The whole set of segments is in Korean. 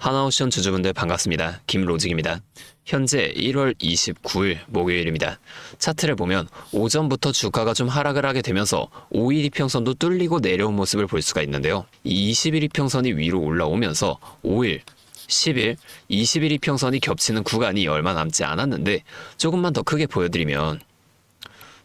하나오션 주주분들 반갑습니다. 김로직입니다. 현재 1월 29일 목요일입니다. 차트를 보면 오전부터 주가가 좀 하락을 하게 되면서 5일 이평선도 뚫리고 내려온 모습을 볼 수가 있는데요. 이 21 이평선이 위로 올라오면서 5일, 10일, 20일 이평선이 겹치는 구간이 얼마 남지 않았는데 조금만 더 크게 보여드리면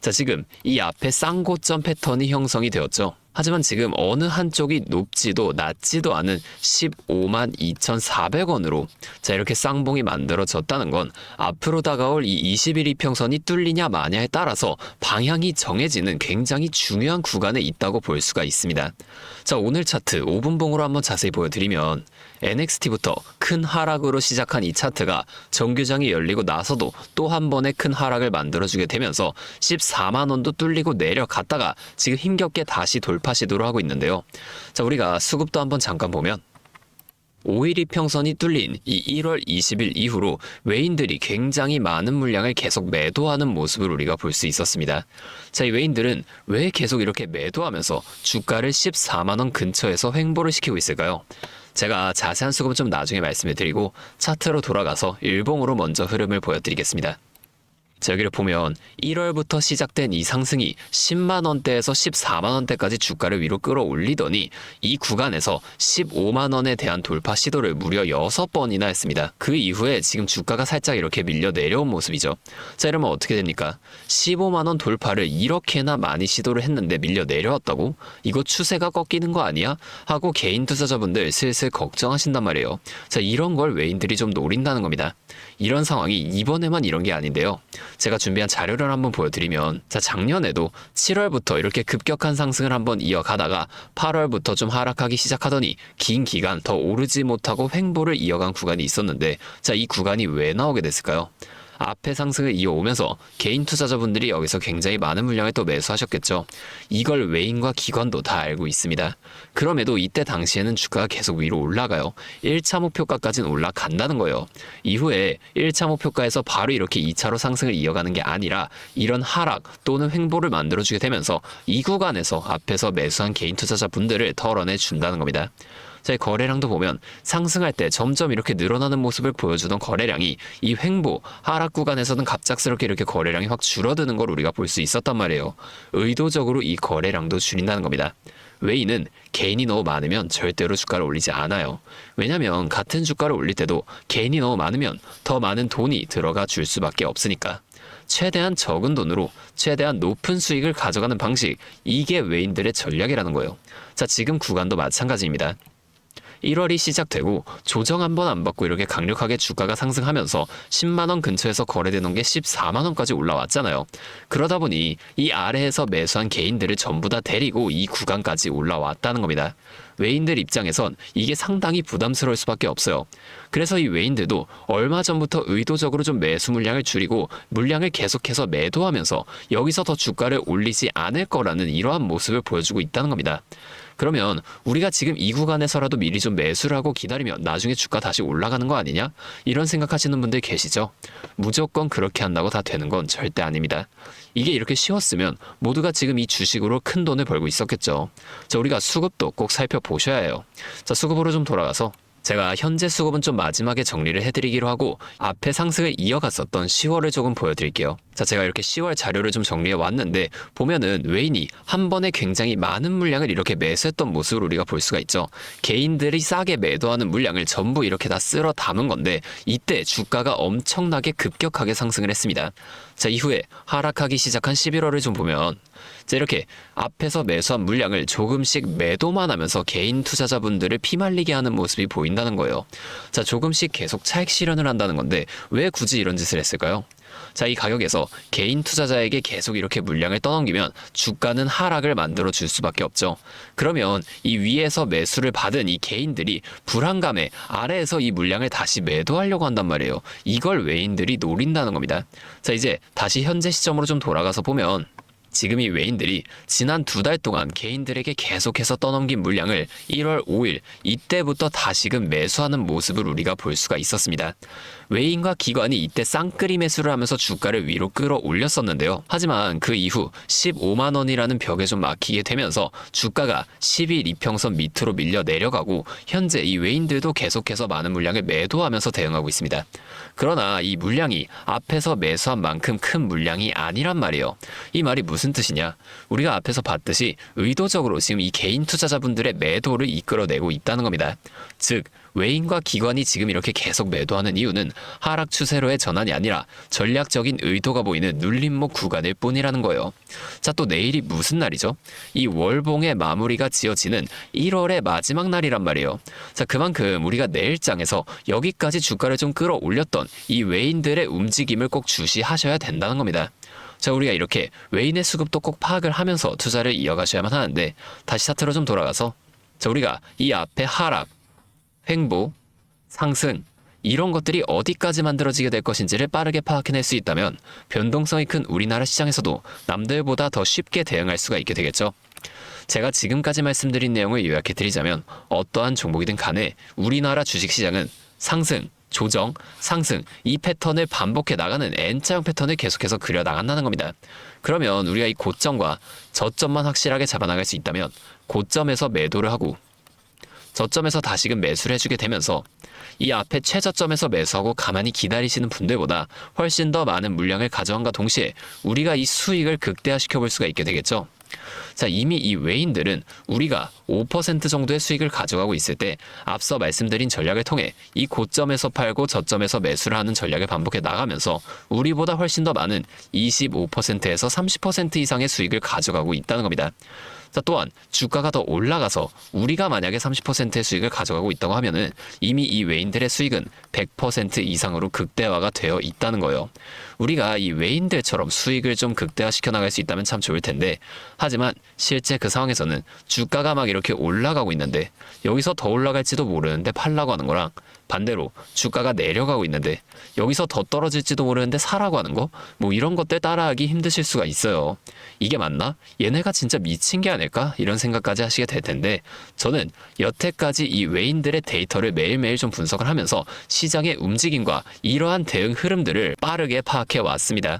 자, 지금 이 앞에 쌍고점 패턴이 형성이 되었죠. 하지만 지금 어느 한쪽이 높지도 낮지도 않은 15만 2,400원으로 자, 이렇게 쌍봉이 만들어졌다는 건 앞으로 다가올 이 21 이평선이 뚫리냐 마냐에 따라서 방향이 정해지는 굉장히 중요한 구간에 있다고 볼 수가 있습니다. 자, 오늘 차트 5분봉으로 한번 자세히 보여드리면 NXT부터 큰 하락으로 시작한 이 차트가 정규장이 열리고 나서도 또 한 번의 큰 하락을 만들어주게 되면서 14만원도 뚫리고 내려갔다가 지금 힘겹게 다시 돌파 시도를 하고 있는데요. 자, 우리가 수급도 한번 잠깐 보면 5일 이평선이 뚫린 이 1월 20일 이후로 외인들이 굉장히 많은 물량을 계속 매도하는 모습을 우리가 볼 수 있었습니다. 자, 이 외인들은 왜 계속 이렇게 매도하면서 주가를 14만원 근처에서 횡보를 시키고 있을까요? 제가 자세한 수급은 좀 나중에 말씀을 드리고 차트로 돌아가서 일봉으로 먼저 흐름을 보여드리겠습니다. 자, 여기를 보면 1월부터 시작된 이 상승이 10만원대에서 14만원대까지 주가를 위로 끌어올리더니 이 구간에서 15만원에 대한 돌파 시도를 무려 6번이나 했습니다. 그 이후에 지금 주가가 살짝 이렇게 밀려 내려온 모습이죠. 자, 이러면 어떻게 됩니까? 15만원 돌파를 이렇게나 많이 시도를 했는데 밀려 내려왔다고? 이거 추세가 꺾이는 거 아니야? 하고 개인 투자자분들 슬슬 걱정하신단 말이에요. 자, 이런 걸 외인들이 좀 노린다는 겁니다. 이런 상황이 이번에만 이런 게 아닌데요. 제가 준비한 자료를 한번 보여드리면 자, 작년에도 7월부터 이렇게 급격한 상승을 한번 이어가다가 8월부터 좀 하락하기 시작하더니 긴 기간 더 오르지 못하고 횡보를 이어간 구간이 있었는데 자, 이 구간이 왜 나오게 됐을까요? 앞에 상승을 이어오면서 개인 투자자분들이 여기서 굉장히 많은 물량을 또 매수하셨겠죠. 이걸 외인과 기관도 다 알고 있습니다. 그럼에도 이때 당시에는 주가가 계속 위로 올라가요. 1차 목표가까지는 올라간다는 거예요. 이후에 1차 목표가에서 바로 이렇게 2차로 상승을 이어가는 게 아니라 이런 하락 또는 횡보를 만들어주게 되면서 이 구간에서 앞에서 매수한 개인 투자자분들을 털어내 준다는 겁니다. 자, 거래량도 보면 상승할 때 점점 이렇게 늘어나는 모습을 보여주던 거래량이 이 횡보, 하락 구간에서는 갑작스럽게 이렇게 거래량이 확 줄어드는 걸 우리가 볼 수 있었단 말이에요. 의도적으로 이 거래량도 줄인다는 겁니다. 외인은 개인이 너무 많으면 절대로 주가를 올리지 않아요. 왜냐면 같은 주가를 올릴 때도 개인이 너무 많으면 더 많은 돈이 들어가 줄 수밖에 없으니까. 최대한 적은 돈으로 최대한 높은 수익을 가져가는 방식, 이게 외인들의 전략이라는 거예요. 자, 지금 구간도 마찬가지입니다. 1월이 시작되고 조정 한 번 안 받고 이렇게 강력하게 주가가 상승하면서 10만원 근처에서 거래되는 게 14만원까지 올라왔잖아요. 그러다 보니 이 아래에서 매수한 개인들을 전부 다 데리고 이 구간까지 올라왔다는 겁니다. 외인들 입장에선 이게 상당히 부담스러울 수밖에 없어요. 그래서 이 외인들도 얼마 전부터 의도적으로 좀 매수 물량을 줄이고 물량을 계속해서 매도하면서 여기서 더 주가를 올리지 않을 거라는 이러한 모습을 보여주고 있다는 겁니다. 그러면 우리가 지금 이 구간에서라도 미리 좀 매수를 하고 기다리면 나중에 주가 다시 올라가는 거 아니냐? 이런 생각하시는 분들 계시죠? 무조건 그렇게 한다고 다 되는 건 절대 아닙니다. 이게 이렇게 쉬웠으면 모두가 지금 이 주식으로 큰 돈을 벌고 있었겠죠. 자, 우리가 수급도 꼭 살펴보셔야 해요. 자, 수급으로 좀 돌아가서 제가 현재 수급은 좀 마지막에 정리를 해드리기로 하고 앞에 상승을 이어갔었던 10월을 조금 보여드릴게요. 자, 제가 이렇게 10월 자료를 좀 정리해 왔는데 보면은 외인이 한 번에 굉장히 많은 물량을 이렇게 매수했던 모습을 우리가 볼 수가 있죠. 개인들이 싸게 매도하는 물량을 전부 이렇게 다 쓸어 담은 건데 이때 주가가 엄청나게 급격하게 상승을 했습니다. 자, 이후에 하락하기 시작한 11월을 좀 보면 자, 이렇게 앞에서 매수한 물량을 조금씩 매도만 하면서 개인 투자자분들을 피말리게 하는 모습이 보인다는 거예요. 자, 조금씩 계속 차익 실현을 한다는 건데 왜 굳이 이런 짓을 했을까요? 자, 이 가격에서 개인 투자자에게 계속 이렇게 물량을 떠넘기면 주가는 하락을 만들어 줄 수밖에 없죠. 그러면 이 위에서 매수를 받은 이 개인들이 불안감에 아래에서 이 물량을 다시 매도하려고 한단 말이에요. 이걸 외인들이 노린다는 겁니다. 자, 이제 다시 현재 시점으로 좀 돌아가서 보면 지금 이 외인들이 지난 2달 동안 개인들에게 계속해서 떠넘긴 물량을 1월 5일 이때부터 다시금 매수하는 모습을 우리가 볼 수가 있었습니다. 외인과 기관이 이때 쌍끌이 매수를 하면서 주가를 위로 끌어올렸었는데요. 하지만 그 이후 15만 원이라는 벽에 좀 막히게 되면서 주가가 10일 이평선 밑으로 밀려 내려가고 현재 이 외인들도 계속해서 많은 물량을 매도하면서 대응하고 있습니다. 그러나 이 물량이 앞에서 매수한 만큼 큰 물량이 아니란 말이에요. 이 말이 무슨 뜻이냐? 우리가 앞에서 봤듯이 의도적으로 지금 이 개인 투자자분들의 매도를 이끌어내고 있다는 겁니다. 즉 외인과 기관이 지금 이렇게 계속 매도하는 이유는 하락 추세로의 전환이 아니라 전략적인 의도가 보이는 눌림목 구간일 뿐이라는 거예요. 자, 또 내일이 무슨 날이죠? 이 월봉의 마무리가 지어지는 1월의 마지막 날이란 말이에요. 자, 그만큼 우리가 내일장에서 여기까지 주가를 좀 끌어올렸던 이 외인들의 움직임을 꼭 주시하셔야 된다는 겁니다. 자, 우리가 이렇게 외인의 수급도 꼭 파악을 하면서 투자를 이어가셔야만 하는데, 다시 차트로 좀 돌아가서 자, 우리가 이 앞에 하락, 횡보, 상승 이런 것들이 어디까지 만들어지게 될 것인지를 빠르게 파악해낼 수 있다면 변동성이 큰 우리나라 시장에서도 남들보다 더 쉽게 대응할 수가 있게 되겠죠. 제가 지금까지 말씀드린 내용을 요약해드리자면 어떠한 종목이든 간에 우리나라 주식시장은 상승, 조정, 상승 이 패턴을 반복해 나가는 N자형 패턴을 계속해서 그려 나간다는 겁니다. 그러면 우리가 이 고점과 저점만 확실하게 잡아나갈 수 있다면 고점에서 매도를 하고 저점에서 다시금 매수를 해주게 되면서 이 앞에 최저점에서 매수하고 가만히 기다리시는 분들보다 훨씬 더 많은 물량을 가져간과 동시에 우리가 이 수익을 극대화시켜 볼 수가 있게 되겠죠. 자, 이미 이 외인들은 우리가 5% 정도의 수익을 가져가고 있을 때 앞서 말씀드린 전략을 통해 이 고점에서 팔고 저점에서 매수를 하는 전략을 반복해 나가면서 우리보다 훨씬 더 많은 25%에서 30% 이상의 수익을 가져가고 있다는 겁니다. 자, 또한 주가가 더 올라가서 우리가 만약에 30%의 수익을 가져가고 있다고 하면은 이미 이 외인들의 수익은 100% 이상으로 극대화가 되어 있다는 거예요. 우리가 이 외인들처럼 수익을 좀 극대화시켜 나갈 수 있다면 참 좋을 텐데, 하지만 실제 그 상황에서는 주가가 막 이렇게 올라가고 있는데 여기서 더 올라갈지도 모르는데 팔라고 하는 거랑 반대로 주가가 내려가고 있는데 여기서 더 떨어질지도 모르는데 사라고 하는 거, 뭐 이런 것들 따라하기 힘드실 수가 있어요. 이게 맞나? 얘네가 진짜 미친 게 아닐까? 이런 생각까지 하시게 될 텐데, 저는 여태까지 이 외인들의 데이터를 매일매일 좀 분석을 하면서 시장의 움직임과 이러한 대응 흐름들을 빠르게 파악해 왔습니다.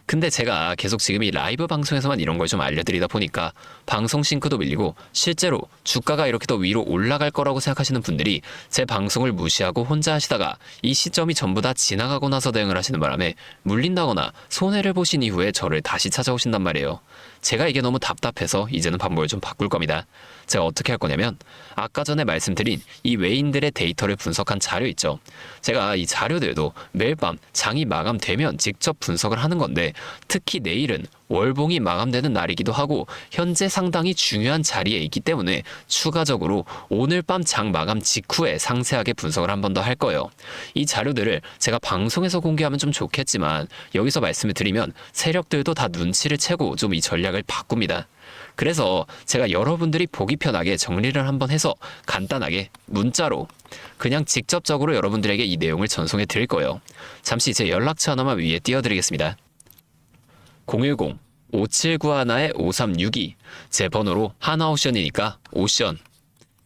근데 제가 계속 지금 이 라이브 방송에서만 이런 걸 좀 알려드리다 보니까 방송 싱크도 밀리고 실제로 주가가 이렇게 더 위로 올라갈 거라고 생각하시는 분들이 제 방송을 무시하고 혼자 하시다가 이 시점이 전부 다 지나가고 나서 대응을 하시는 바람에 물린다거나 손해를 보신 이후에 저를 다시 찾아오신단 말이에요. 제가 이게 너무 답답해서 이제는 방법을 좀 바꿀 겁니다. 제가 어떻게 할 거냐면 아까 전에 말씀드린 이 외인들의 데이터를 분석한 자료 있죠. 제가 이 자료들도 매일 밤 장이 마감되면 직접 분석을 하는 건데, 특히 내일은 월봉이 마감되는 날이기도 하고 현재 상당히 중요한 자리에 있기 때문에 추가적으로 오늘 밤 장 마감 직후에 상세하게 분석을 한 번 더 할 거예요. 이 자료들을 제가 방송에서 공개하면 좀 좋겠지만 여기서 말씀을 드리면 세력들도 다 눈치를 채고 좀 이 전략을 바꿉니다. 그래서 제가 여러분들이 보기 편하게 정리를 한번 해서 간단하게 문자로 그냥 직접적으로 여러분들에게 이 내용을 전송해 드릴 거예요. 잠시 제 연락처 하나만 위에 띄워드리겠습니다. 010-5791-5362 제 번호로 하나오션이니까 오션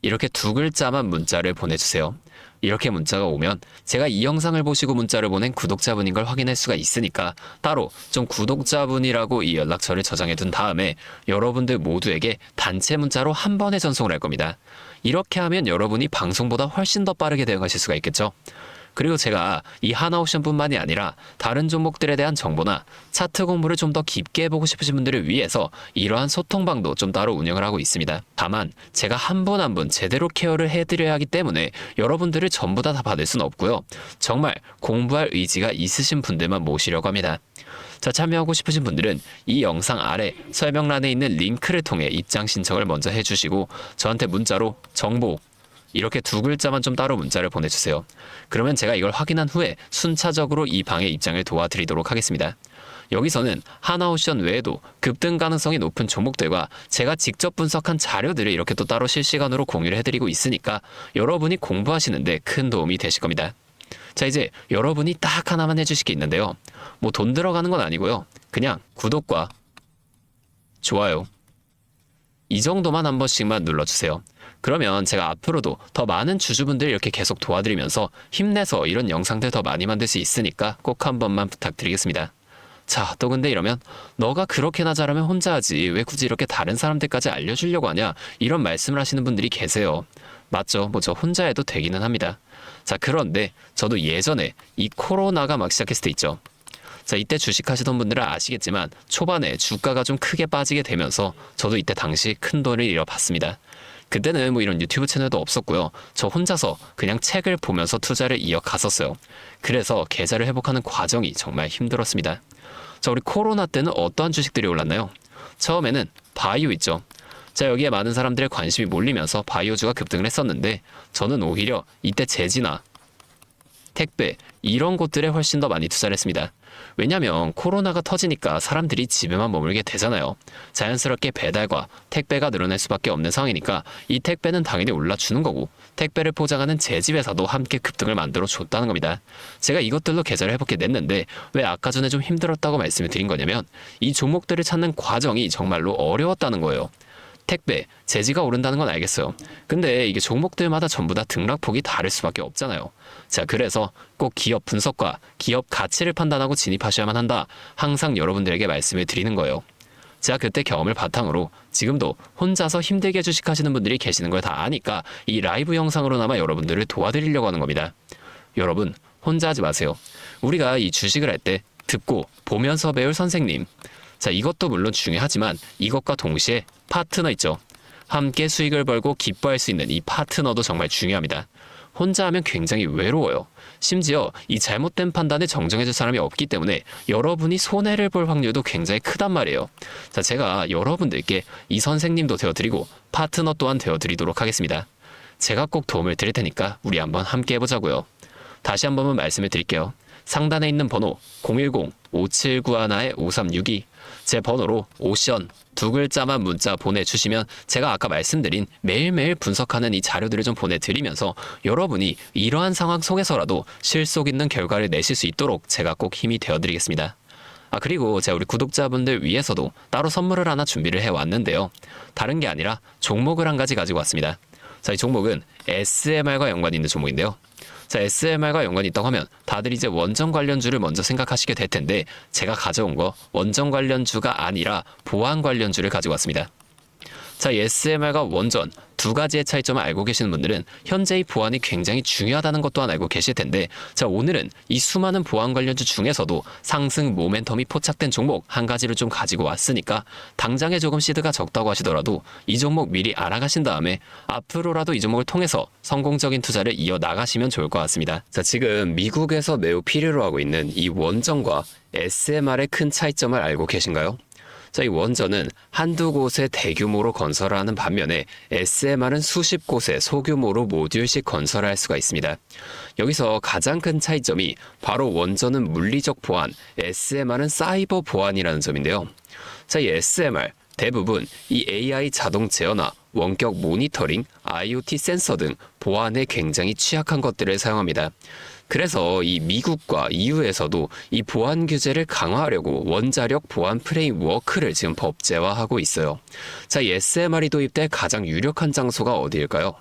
이렇게 2글자만 문자를 보내주세요. 이렇게 문자가 오면 제가 이 영상을 보시고 문자를 보낸 구독자분인 걸 확인할 수가 있으니까 따로 좀 구독자분이라고 이 연락처를 저장해 둔 다음에 여러분들 모두에게 단체 문자로 한 번에 전송을 할 겁니다. 이렇게 하면 여러분이 방송보다 훨씬 더 빠르게 대응하실 수가 있겠죠. 그리고 제가 이 하나옵션뿐만이 아니라 다른 종목들에 대한 정보나 차트 공부를 좀 더 깊게 해보고 싶으신 분들을 위해서 이러한 소통방도 좀 따로 운영을 하고 있습니다. 다만 제가 한 분 한 분 제대로 케어를 해드려야 하기 때문에 여러분들을 전부 다 받을 수는 없고요. 정말 공부할 의지가 있으신 분들만 모시려고 합니다. 자, 참여하고 싶으신 분들은 이 영상 아래 설명란에 있는 링크를 통해 입장 신청을 먼저 해주시고 저한테 문자로 정보 이렇게 2글자만 좀 따로 문자를 보내주세요. 그러면 제가 이걸 확인한 후에 순차적으로 이 방의 입장을 도와드리도록 하겠습니다. 여기서는 하나옵션 외에도 급등 가능성이 높은 종목들과 제가 직접 분석한 자료들을 이렇게 또 따로 실시간으로 공유를 해드리고 있으니까 여러분이 공부하시는데 큰 도움이 되실 겁니다. 자, 이제 여러분이 딱 하나만 해주실 게 있는데요. 뭐 돈 들어가는 건 아니고요. 그냥 구독과 좋아요. 이 정도만 한 번씩만 눌러주세요. 그러면 제가 앞으로도 더 많은 주주분들 이렇게 계속 도와드리면서 힘내서 이런 영상들 더 많이 만들 수 있으니까 꼭 한 번만 부탁드리겠습니다. 자, 또 근데 이러면 너가 그렇게나 잘하면 혼자 하지 왜 굳이 이렇게 다른 사람들까지 알려주려고 하냐, 이런 말씀을 하시는 분들이 계세요. 맞죠? 뭐 저 혼자 해도 되기는 합니다. 자, 그런데 저도 예전에 이 코로나가 막 시작했을 때 있죠. 자, 이때 주식하시던 분들은 아시겠지만 초반에 주가가 좀 크게 빠지게 되면서 저도 이때 당시 큰 돈을 잃어봤습니다. 그때는 뭐 이런 유튜브 채널도 없었고요. 저 혼자서 그냥 책을 보면서 투자를 이어갔었어요. 그래서 계좌를 회복하는 과정이 정말 힘들었습니다. 자, 우리 코로나 때는 어떠한 주식들이 올랐나요? 처음에는 바이오 있죠. 자, 여기에 많은 사람들의 관심이 몰리면서 바이오주가 급등을 했었는데 저는 오히려 이때 제지나 택배 이런 곳들에 훨씬 더 많이 투자를 했습니다. 왜냐면 코로나가 터지니까 사람들이 집에만 머물게 되잖아요. 자연스럽게 배달과 택배가 늘어날 수밖에 없는 상황이니까 이 택배는 당연히 올라주는 거고 택배를 포장하는 제집회사도 함께 급등을 만들어 줬다는 겁니다. 제가 이것들로 계좌를 회복해 냈는데 왜 아까 전에 좀 힘들었다고 말씀을 드린 거냐면 이 종목들을 찾는 과정이 정말로 어려웠다는 거예요. 택배, 제지가 오른다는 건 알겠어요. 근데 이게 종목들마다 전부 다 등락폭이 다를 수밖에 없잖아요. 자, 그래서 꼭 기업 분석과 기업 가치를 판단하고 진입하셔야만 한다. 항상 여러분들에게 말씀을 드리는 거예요. 제가 그때 경험을 바탕으로 지금도 혼자서 힘들게 주식하시는 분들이 계시는 걸 다 아니까 이 라이브 영상으로나마 여러분들을 도와드리려고 하는 겁니다. 여러분, 혼자 하지 마세요. 우리가 이 주식을 할 때 듣고 보면서 배울 선생님, 자, 이것도 물론 중요하지만 이것과 동시에 파트너 있죠. 함께 수익을 벌고 기뻐할 수 있는 이 파트너도 정말 중요합니다. 혼자 하면 굉장히 외로워요. 심지어 이 잘못된 판단을 정정해줄 사람이 없기 때문에 여러분이 손해를 볼 확률도 굉장히 크단 말이에요. 자, 제가 여러분들께 이 선생님도 되어드리고 파트너 또한 되어드리도록 하겠습니다. 제가 꼭 도움을 드릴 테니까 우리 한번 함께 해보자고요. 다시 한 번만 말씀을 드릴게요. 상단에 있는 번호 010-5791-5362 제 번호로 오션 두 글자만 문자 보내주시면 제가 아까 말씀드린 매일매일 분석하는 이 자료들을 좀 보내드리면서 여러분이 이러한 상황 속에서라도 실속 있는 결과를 내실 수 있도록 제가 꼭 힘이 되어드리겠습니다. 그리고 제가 우리 구독자분들 위해서도 따로 선물을 하나 준비를 해왔는데요. 다른 게 아니라 종목을 한 가지 가지고 왔습니다. 자, 이 종목은 SMR과 연관이 있는 종목인데요. 자, SMR과 연관이 있다고 하면 다들 이제 원전 관련주를 먼저 생각하시게 될 텐데 제가 가져온 거 원전 관련주가 아니라 보안 관련주를 가지고 왔습니다. 자, SMR과 원전 두 가지의 차이점을 알고 계시는 분들은 현재 이 보안이 굉장히 중요하다는 것 또한 알고 계실 텐데, 자, 오늘은 이 수많은 보안 관련주 중에서도 상승 모멘텀이 포착된 종목 한 가지를 좀 가지고 왔으니까 당장에 조금 시드가 적다고 하시더라도 이 종목 미리 알아가신 다음에 앞으로라도 이 종목을 통해서 성공적인 투자를 이어나가시면 좋을 것 같습니다. 자, 지금 미국에서 매우 필요로 하고 있는 이 원전과 SMR의 큰 차이점을 알고 계신가요? 자, 이 원전은 한두 곳에 대규모로 건설하는 반면에 SMR은 수십 곳에 소규모로 모듈씩 건설할 수가 있습니다. 여기서 가장 큰 차이점이 바로 원전은 물리적 보안, SMR은 사이버 보안이라는 점인데요. 자, 이 SMR 대부분 이 AI 자동 제어나 원격 모니터링, IoT 센서 등 보안에 굉장히 취약한 것들을 사용합니다. 그래서 이 미국과 EU에서도 이 보안 규제를 강화하려고 원자력 보안 프레임워크를 지금 법제화하고 있어요. 자, 이 SMR이 도입될 가장 유력한 장소가 어디일까요?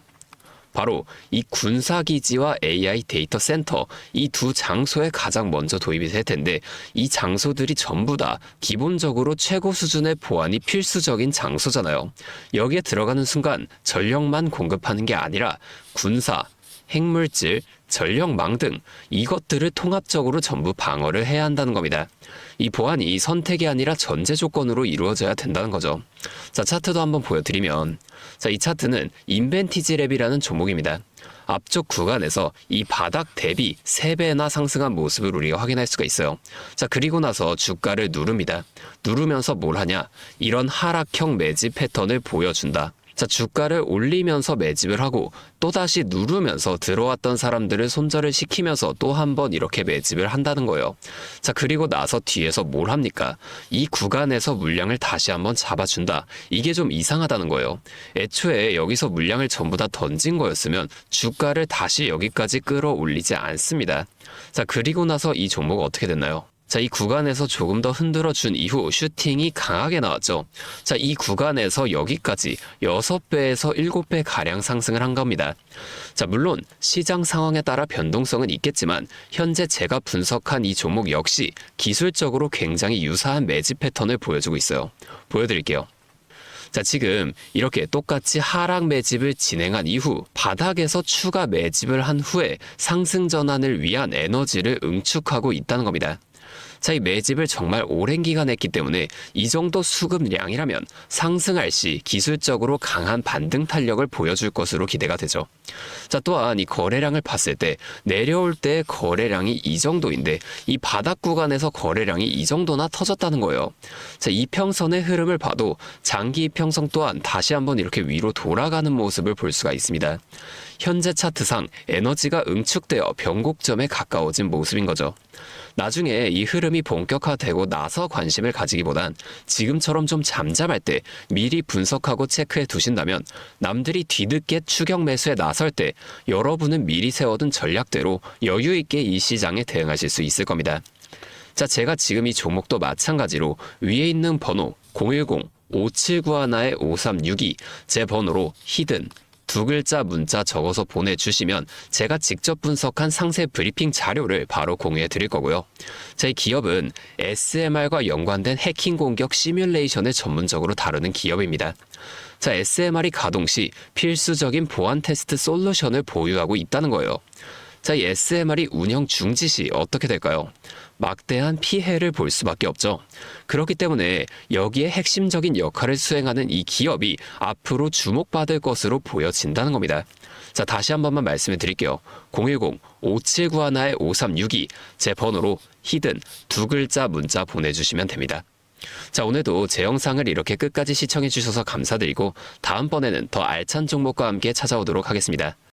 바로 이 군사기지와 AI 데이터 센터 이 두 장소에 가장 먼저 도입이 될 텐데, 이 장소들이 전부 다 기본적으로 최고 수준의 보안이 필수적인 장소잖아요. 여기에 들어가는 순간 전력만 공급하는 게 아니라 군사, 핵물질, 전력망 등 이것들을 통합적으로 전부 방어를 해야 한다는 겁니다. 이 보안이 선택이 아니라 전제 조건으로 이루어져야 된다는 거죠. 자, 차트도 한번 보여드리면, 자, 이 차트는 인벤티지랩이라는 종목입니다. 앞쪽 구간에서 이 바닥 대비 3배나 상승한 모습을 우리가 확인할 수가 있어요. 자, 그리고 나서 주가를 누릅니다. 누르면서 뭘 하냐? 이런 하락형 매집 패턴을 보여준다. 자, 주가를 올리면서 매집을 하고 또다시 누르면서 들어왔던 사람들을 손절을 시키면서 또 한 번 이렇게 매집을 한다는 거예요. 자, 그리고 나서 뒤에서 뭘 합니까? 이 구간에서 물량을 다시 한번 잡아준다. 이게 좀 이상하다는 거예요. 애초에 여기서 물량을 전부 다 던진 거였으면 주가를 다시 여기까지 끌어올리지 않습니다. 자, 그리고 나서 이 종목은 어떻게 됐나요? 자, 이 구간에서 조금 더 흔들어준 이후 슈팅이 강하게 나왔죠. 자, 이 구간에서 여기까지 6배에서 7배 가량 상승을 한 겁니다. 자, 물론 시장 상황에 따라 변동성은 있겠지만 현재 제가 분석한 이 종목 역시 기술적으로 굉장히 유사한 매집 패턴을 보여주고 있어요. 보여드릴게요. 자, 지금 이렇게 똑같이 하락 매집을 진행한 이후 바닥에서 추가 매집을 한 후에 상승 전환을 위한 에너지를 응축하고 있다는 겁니다. 자, 이 매집을 정말 오랜 기간 했기 때문에 이 정도 수급량이라면 상승할 시 기술적으로 강한 반등 탄력을 보여줄 것으로 기대가 되죠. 자, 또한 이 거래량을 봤을 때 내려올 때 거래량이 이 정도인데 이 바닥 구간에서 거래량이 이 정도나 터졌다는 거예요. 자, 이평선의 흐름을 봐도 장기 이평선 또한 다시 한번 이렇게 위로 돌아가는 모습을 볼 수가 있습니다. 현재 차트상 에너지가 응축되어 변곡점에 가까워진 모습인 거죠. 나중에 이 흐름이 본격화되고 나서 관심을 가지기보단 지금처럼 좀 잠잠할 때 미리 분석하고 체크해 두신다면 남들이 뒤늦게 추격 매수에 나설 때 여러분은 미리 세워둔 전략대로 여유 있게 이 시장에 대응하실 수 있을 겁니다. 자, 제가 지금 이 종목도 마찬가지로 위에 있는 번호 010-5791-5362 제 번호로 히든 두 글자 문자 적어서 보내주시면 제가 직접 분석한 상세 브리핑 자료를 바로 공유해 드릴 거고요. 제 기업은 SMR과 연관된 해킹 공격 시뮬레이션을 전문적으로 다루는 기업입니다. 자, SMR이 가동 시 필수적인 보안 테스트 솔루션을 보유하고 있다는 거예요. 자, 이 SMR이 운영 중지 시 어떻게 될까요? 막대한 피해를 볼 수밖에 없죠. 그렇기 때문에 여기에 핵심적인 역할을 수행하는 이 기업이 앞으로 주목받을 것으로 보여진다는 겁니다. 자, 다시 한 번만 말씀을 드릴게요. 010-5791-5362 제 번호로 히든 두 글자 문자 보내주시면 됩니다. 자, 오늘도 제 영상을 이렇게 끝까지 시청해 주셔서 감사드리고 다음번에는 더 알찬 종목과 함께 찾아오도록 하겠습니다.